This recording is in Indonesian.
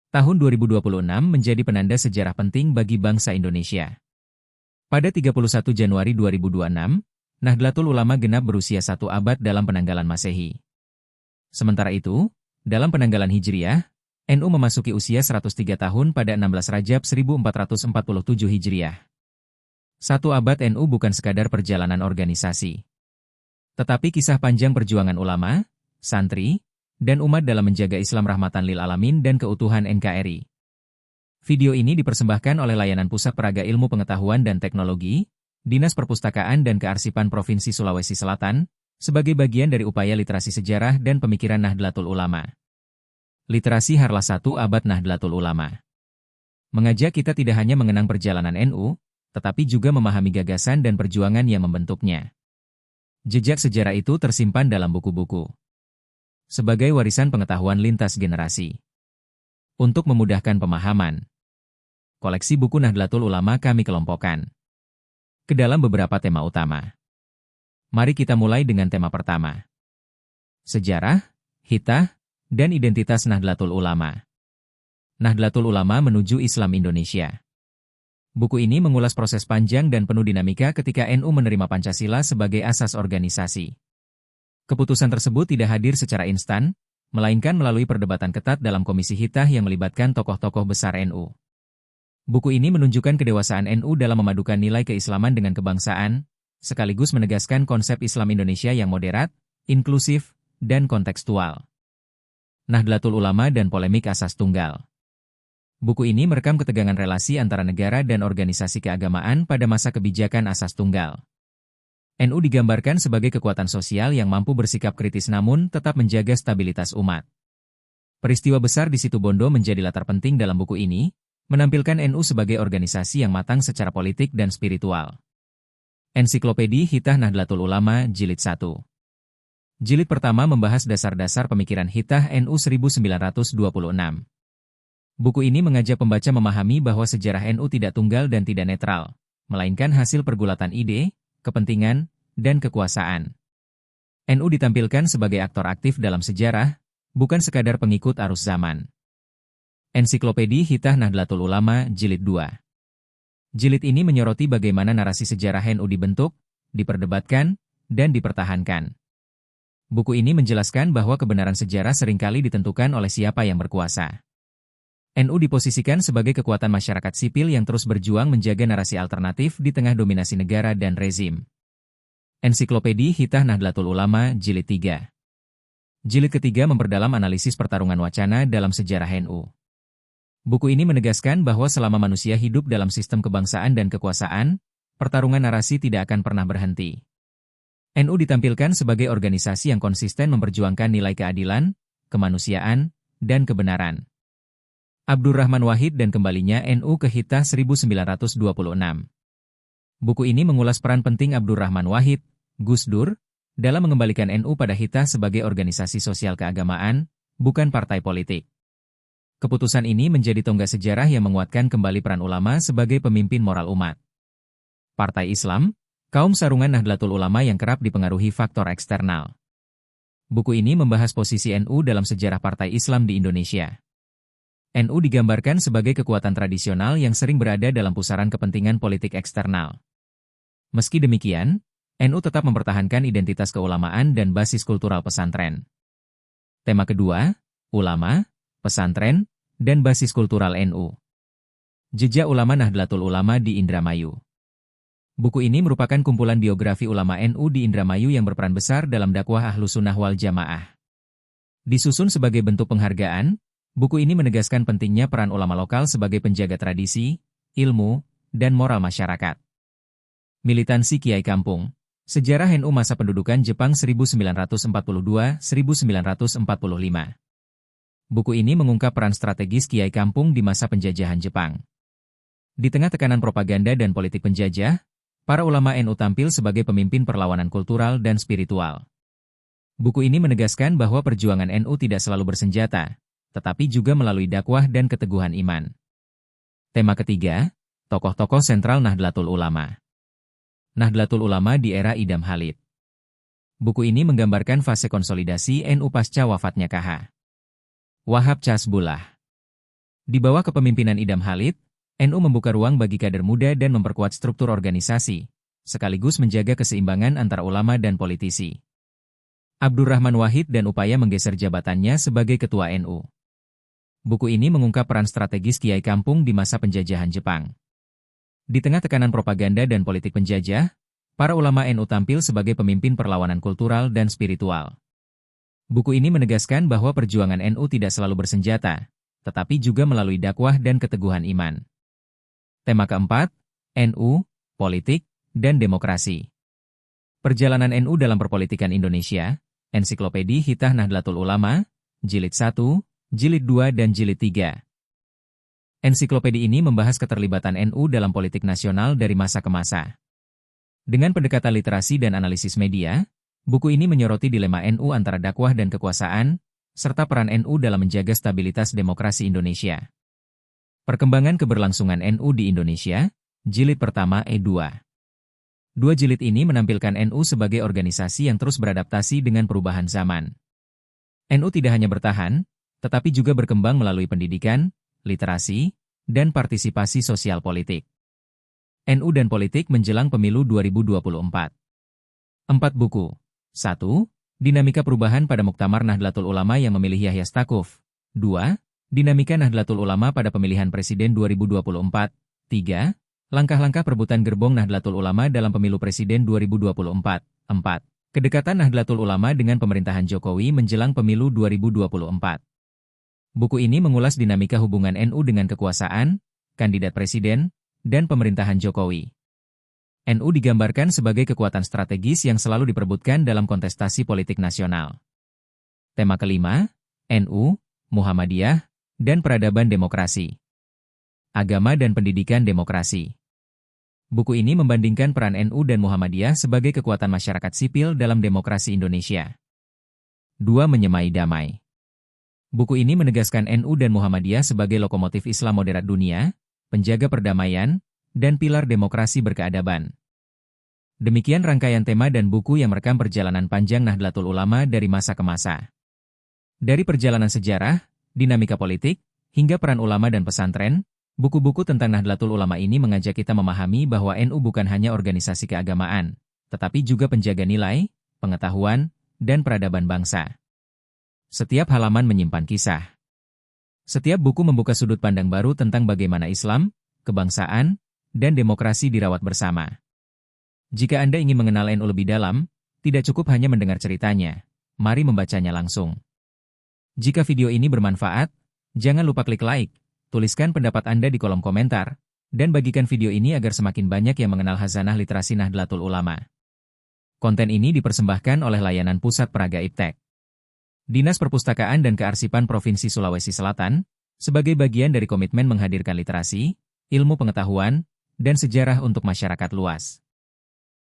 Tahun 2026 menjadi penanda sejarah penting bagi bangsa Indonesia. Pada 31 Januari 2026, Nahdlatul Ulama genap berusia 1 abad dalam penanggalan Masehi. Sementara itu, dalam penanggalan Hijriah, NU memasuki usia 103 tahun pada 16 Rajab 1447 Hijriah. 1 abad NU bukan sekadar perjalanan organisasi, tetapi kisah panjang perjuangan ulama, santri, dan umat dalam menjaga Islam rahmatan lil alamin dan keutuhan NKRI. Video ini dipersembahkan oleh Layanan Pusat Peraga Ilmu Pengetahuan dan Teknologi, Dinas Perpustakaan dan Kearsipan Provinsi Sulawesi Selatan, sebagai bagian dari upaya literasi sejarah dan pemikiran Nahdlatul Ulama. Literasi Harlah 1 abad Nahdlatul Ulama mengajak kita tidak hanya mengenang perjalanan NU, tetapi juga memahami gagasan dan perjuangan yang membentuknya. Jejak sejarah itu tersimpan dalam buku-buku sebagai warisan pengetahuan lintas generasi. Untuk memudahkan pemahaman, koleksi buku Nahdlatul Ulama kami kelompokkan ke dalam beberapa tema utama. Mari kita mulai dengan tema pertama. Sejarah, hitah, dan identitas Nahdlatul Ulama. Nahdlatul Ulama menuju Islam Indonesia. Buku ini mengulas proses panjang dan penuh dinamika ketika NU menerima Pancasila sebagai asas organisasi. Keputusan tersebut tidak hadir secara instan, melainkan melalui perdebatan ketat dalam komisi hitah yang melibatkan tokoh-tokoh besar NU. Buku ini menunjukkan kedewasaan NU dalam memadukan nilai keislaman dengan kebangsaan, sekaligus menegaskan konsep Islam Indonesia yang moderat, inklusif, dan kontekstual. Nahdlatul Ulama dan polemik asas tunggal. Buku ini merekam ketegangan relasi antara negara dan organisasi keagamaan pada masa kebijakan asas tunggal. NU digambarkan sebagai kekuatan sosial yang mampu bersikap kritis namun tetap menjaga stabilitas umat. Peristiwa besar di Situbondo menjadi latar penting dalam buku ini, menampilkan NU sebagai organisasi yang matang secara politik dan spiritual. Ensiklopedi Hitah Nahdlatul Ulama Jilid 1. Jilid pertama membahas dasar-dasar pemikiran hitah NU 1926. Buku ini mengajak pembaca memahami bahwa sejarah NU tidak tunggal dan tidak netral, melainkan hasil pergulatan ide, kepentingan, dan kekuasaan. NU ditampilkan sebagai aktor aktif dalam sejarah, bukan sekadar pengikut arus zaman. Ensiklopedi Hitah Nahdlatul Ulama Jilid 2. Jilid ini menyoroti bagaimana narasi sejarah NU dibentuk, diperdebatkan, dan dipertahankan. Buku ini menjelaskan bahwa kebenaran sejarah seringkali ditentukan oleh siapa yang berkuasa. NU diposisikan sebagai kekuatan masyarakat sipil yang terus berjuang menjaga narasi alternatif di tengah dominasi negara dan rezim. Ensiklopedi Hitah Nahdlatul Ulama Jilid 3. Jilid ketiga memperdalam analisis pertarungan wacana dalam sejarah NU. Buku ini menegaskan bahwa selama manusia hidup dalam sistem kebangsaan dan kekuasaan, pertarungan narasi tidak akan pernah berhenti. NU ditampilkan sebagai organisasi yang konsisten memperjuangkan nilai keadilan, kemanusiaan, dan kebenaran. Abdurrahman Wahid dan kembalinya NU ke Hitah 1926. Buku ini mengulas peran penting Abdurrahman Wahid, Gus Dur, dalam mengembalikan NU pada hitah sebagai organisasi sosial keagamaan, bukan partai politik. Keputusan ini menjadi tonggak sejarah yang menguatkan kembali peran ulama sebagai pemimpin moral umat. Partai Islam, kaum sarungan Nahdlatul Ulama yang kerap dipengaruhi faktor eksternal. Buku ini membahas posisi NU dalam sejarah partai Islam di Indonesia. NU digambarkan sebagai kekuatan tradisional yang sering berada dalam pusaran kepentingan politik eksternal. Meski demikian, NU tetap mempertahankan identitas keulamaan dan basis kultural pesantren. Tema kedua, ulama, pesantren, dan basis kultural NU. Jejak ulama Nahdlatul Ulama di Indramayu. Buku ini merupakan kumpulan biografi ulama NU di Indramayu yang berperan besar dalam dakwah Ahlus Sunnah wal Jamaah. Disusun sebagai bentuk penghargaan, buku ini menegaskan pentingnya peran ulama lokal sebagai penjaga tradisi, ilmu, dan moral masyarakat. Militansi Kiai Kampung. Sejarah NU masa pendudukan Jepang 1942-1945. Buku ini mengungkap peran strategis Kiai Kampung di masa penjajahan Jepang. Di tengah tekanan propaganda dan politik penjajah, para ulama NU tampil sebagai pemimpin perlawanan kultural dan spiritual. Buku ini menegaskan bahwa perjuangan NU tidak selalu bersenjata, tetapi juga melalui dakwah dan keteguhan iman. Tema ketiga, tokoh-tokoh sentral Nahdlatul Ulama. Nahdlatul Ulama di era Idam Halid. Buku ini menggambarkan fase konsolidasi NU pasca wafatnya KH. Wahab Casbullah. Di bawah kepemimpinan Idham Khalid, NU membuka ruang bagi kader muda dan memperkuat struktur organisasi, sekaligus menjaga keseimbangan antara ulama dan politisi. Abdurrahman Wahid dan upaya menggeser jabatannya sebagai ketua NU. Buku ini mengungkap peran strategis Kiai Kampung di masa penjajahan Jepang. Di tengah tekanan propaganda dan politik penjajah, para ulama NU tampil sebagai pemimpin perlawanan kultural dan spiritual. Buku ini menegaskan bahwa perjuangan NU tidak selalu bersenjata, tetapi juga melalui dakwah dan keteguhan iman. Tema keempat, NU, Politik, dan Demokrasi. Perjalanan NU dalam Perpolitikan Indonesia, Ensiklopedia Hithah Nahdlatul Ulama, Jilid 1, Jilid 2 dan Jilid 3. Ensiklopedia ini membahas keterlibatan NU dalam politik nasional dari masa ke masa. Dengan pendekatan literasi dan analisis media, buku ini menyoroti dilema NU antara dakwah dan kekuasaan, serta peran NU dalam menjaga stabilitas demokrasi Indonesia. Perkembangan keberlangsungan NU di Indonesia, Jilid pertama E2. Dua jilid ini menampilkan NU sebagai organisasi yang terus beradaptasi dengan perubahan zaman. NU tidak hanya bertahan, tetapi juga berkembang melalui pendidikan, literasi, dan partisipasi sosial politik. NU dan politik menjelang pemilu 2024. 4 buku. 1. Dinamika perubahan pada Muktamar Nahdlatul Ulama yang memilih Yahya Stakuf. 2. Dinamika Nahdlatul Ulama pada pemilihan Presiden 2024. 3. Langkah-langkah perebutan gerbong Nahdlatul Ulama dalam pemilu Presiden 2024. 4. Kedekatan Nahdlatul Ulama dengan pemerintahan Jokowi menjelang pemilu 2024. Buku ini mengulas dinamika hubungan NU dengan kekuasaan, kandidat presiden, dan pemerintahan Jokowi. NU digambarkan sebagai kekuatan strategis yang selalu diperebutkan dalam kontestasi politik nasional. Tema kelima, NU, Muhammadiyah, dan Peradaban Demokrasi. Agama dan Pendidikan Demokrasi. Buku ini membandingkan peran NU dan Muhammadiyah sebagai kekuatan masyarakat sipil dalam demokrasi Indonesia. 2. Menyemai damai. Buku ini menegaskan NU dan Muhammadiyah sebagai lokomotif Islam moderat dunia, penjaga perdamaian, dan pilar demokrasi berkeadaban. Demikian rangkaian tema dan buku yang merekam perjalanan panjang Nahdlatul Ulama dari masa ke masa. Dari perjalanan sejarah, dinamika politik, hingga peran ulama dan pesantren, buku-buku tentang Nahdlatul Ulama ini mengajak kita memahami bahwa NU bukan hanya organisasi keagamaan, tetapi juga penjaga nilai, pengetahuan, dan peradaban bangsa. Setiap halaman menyimpan kisah. Setiap buku membuka sudut pandang baru tentang bagaimana Islam, kebangsaan, dan demokrasi dirawat bersama. Jika Anda ingin mengenal NU lebih dalam, tidak cukup hanya mendengar ceritanya, mari membacanya langsung. Jika video ini bermanfaat, jangan lupa klik like, tuliskan pendapat Anda di kolom komentar, dan bagikan video ini agar semakin banyak yang mengenal khazanah literasi Nahdlatul Ulama. Konten ini dipersembahkan oleh Layanan Pusat Praga Iptek, Dinas Perpustakaan dan Kearsipan Provinsi Sulawesi Selatan, sebagai bagian dari komitmen menghadirkan literasi, ilmu pengetahuan, dan sejarah untuk masyarakat luas.